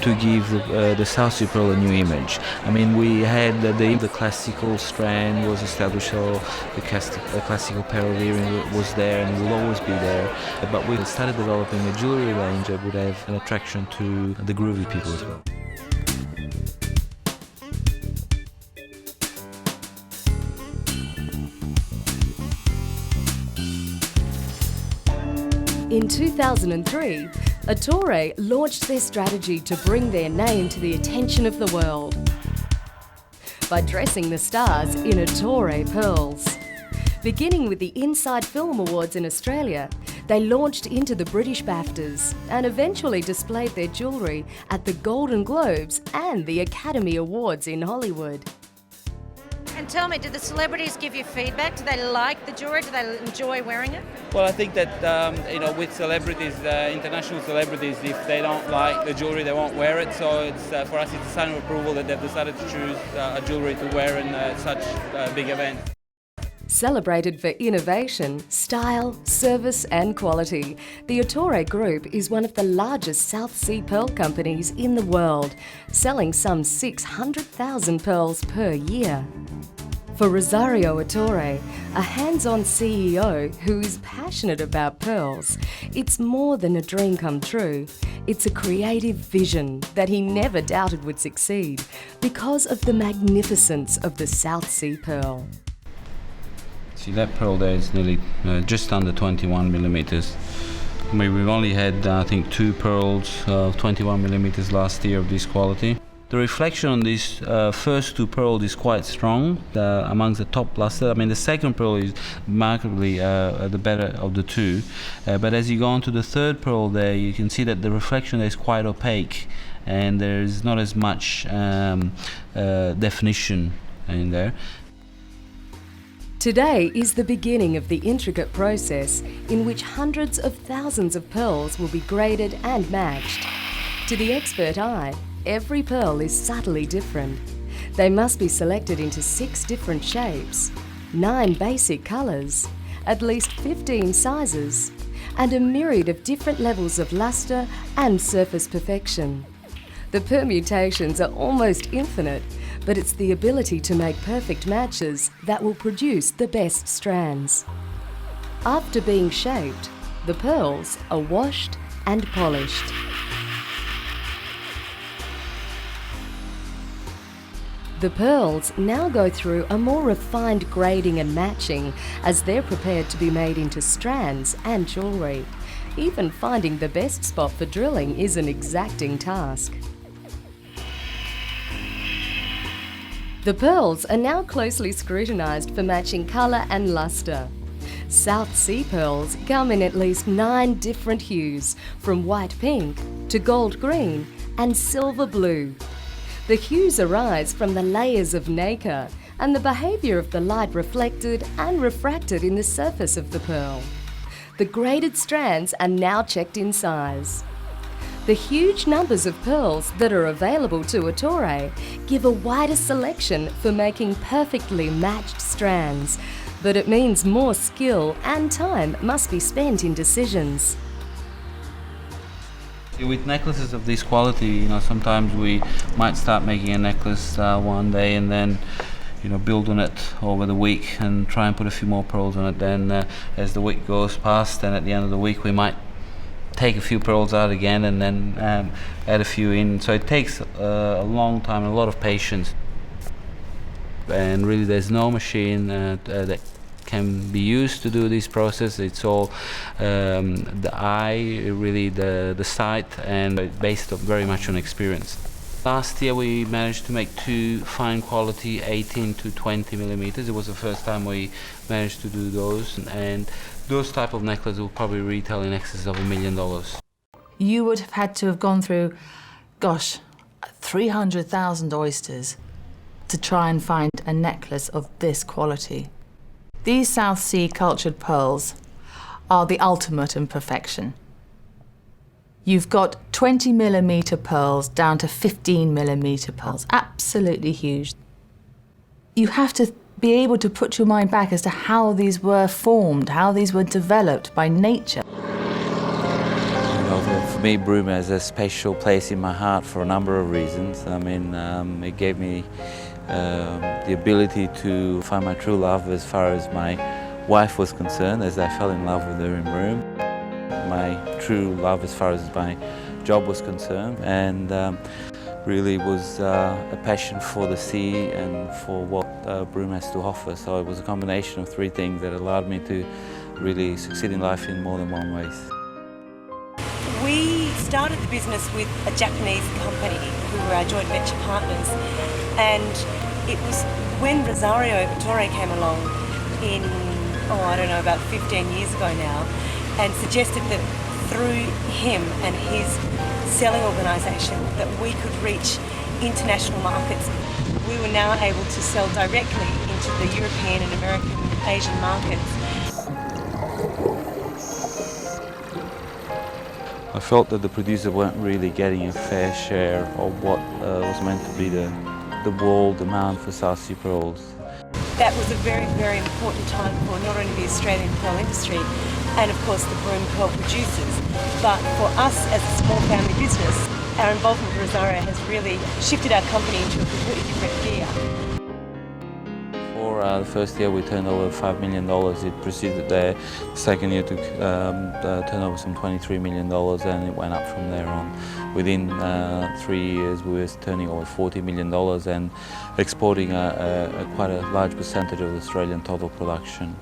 to give the South Sea pearl a new image. I mean, we had the classical strand was established, so the classical pearl earring was there and will always be there. But we started developing a jewelry range that would have an attraction to the groovy people as well. In 2003, Autore launched their strategy to bring their name to the attention of the world by dressing the stars in Autore pearls. Beginning with the Inside Film Awards in Australia, they launched into the British BAFTAs and eventually displayed their jewellery at the Golden Globes and the Academy Awards in Hollywood. And tell me, did the celebrities give you feedback? Do they like the jewellery? Do they enjoy wearing it? Well, I think that with celebrities, international celebrities, if they don't like the jewellery, they won't wear it. So it's for us, it's a sign of approval that they've decided to choose a jewellery to wear in such a big event. Celebrated for innovation, style, service and quality, the Autore Group is one of the largest South Sea pearl companies in the world, selling some 600,000 pearls per year. For Rosario Autore, a hands-on CEO who is passionate about pearls, it's more than a dream come true. It's a creative vision that he never doubted would succeed because of the magnificence of the South Sea pearl. See, that pearl there is nearly just under 21 millimeters. I mean, we've only had, I think, 2 pearls of 21 millimeters last year of this quality. The reflection on these first 2 pearls is quite strong amongst the top luster. I mean, the second pearl is remarkably the better of the 2. But as you go on to the third pearl there, you can see that the reflection there is quite opaque and there's not as much definition in there. Today is the beginning of the intricate process in which hundreds of thousands of pearls will be graded and matched. To the expert eye, every pearl is subtly different. They must be selected into 6 different shapes, 9 basic colours, at least 15 sizes, and a myriad of different levels of lustre and surface perfection. The permutations are almost infinite, but it's the ability to make perfect matches that will produce the best strands. After being shaped, the pearls are washed and polished. The pearls now go through a more refined grading and matching as they're prepared to be made into strands and jewellery. Even finding the best spot for drilling is an exacting task. The pearls are now closely scrutinised for matching colour and lustre. South Sea pearls come in at least 9 different hues, from white pink to gold green and silver blue. The hues arise from the layers of nacre and the behaviour of the light reflected and refracted in the surface of the pearl. The graded strands are now checked in size. The huge numbers of pearls that are available to Autore give a wider selection for making perfectly matched strands, but it means more skill and time must be spent in decisions. With necklaces of this quality, sometimes we might start making a necklace one day and then build on it over the week and try and put a few more pearls on it. Then as the week goes past, then at the end of the week we might take a few pearls out again and then add a few in. So it takes a long time and a lot of patience. And really there's no machine that can be used to do this process. It's all the eye, really the sight, and based very much on experience. Last year we managed to make 2 fine quality 18 to 20 millimeters. It was the first time we managed to do those, and those type of necklaces will probably retail in excess of $1 million. You would have had to have gone through, 300,000 oysters to try and find a necklace of this quality. These South Sea cultured pearls are the ultimate in perfection. You've got 20 millimetre pearls down to 15 millimetre pearls, absolutely huge. You have to be able to put your mind back as to how these were formed, how these were developed by nature. For me, Broome has a special place in my heart for a number of reasons. I mean, it gave me the ability to find my true love as far as my wife was concerned, as I fell in love with her in Broome. My true love as far as my job was concerned, and really was a passion for the sea and for what Broome has to offer. So it was a combination of three things that allowed me to really succeed in life in more than one way. We started the business with a Japanese company who were our joint venture partners, and it was when Rosario Autore came along in, I don't know, about 15 years ago now, and suggested that through him and his selling organisation that we could reach international markets. We were now able to sell directly into the European and American Asian markets. I felt that the producers weren't really getting a fair share of what was meant to be the world demand for South Sea pearls. That was a very, very important time for not only the Australian pearl industry and of course the Broome pearl producers, but for us as a small family business, our involvement with Autore has really shifted our company into a completely different gear. For the first year we turned over $5 million. It proceeded there. The second year to turn over some $23 million, and it went up from there on. Within 3 years we were turning over $40 million and exporting quite a large percentage of the Australian total production.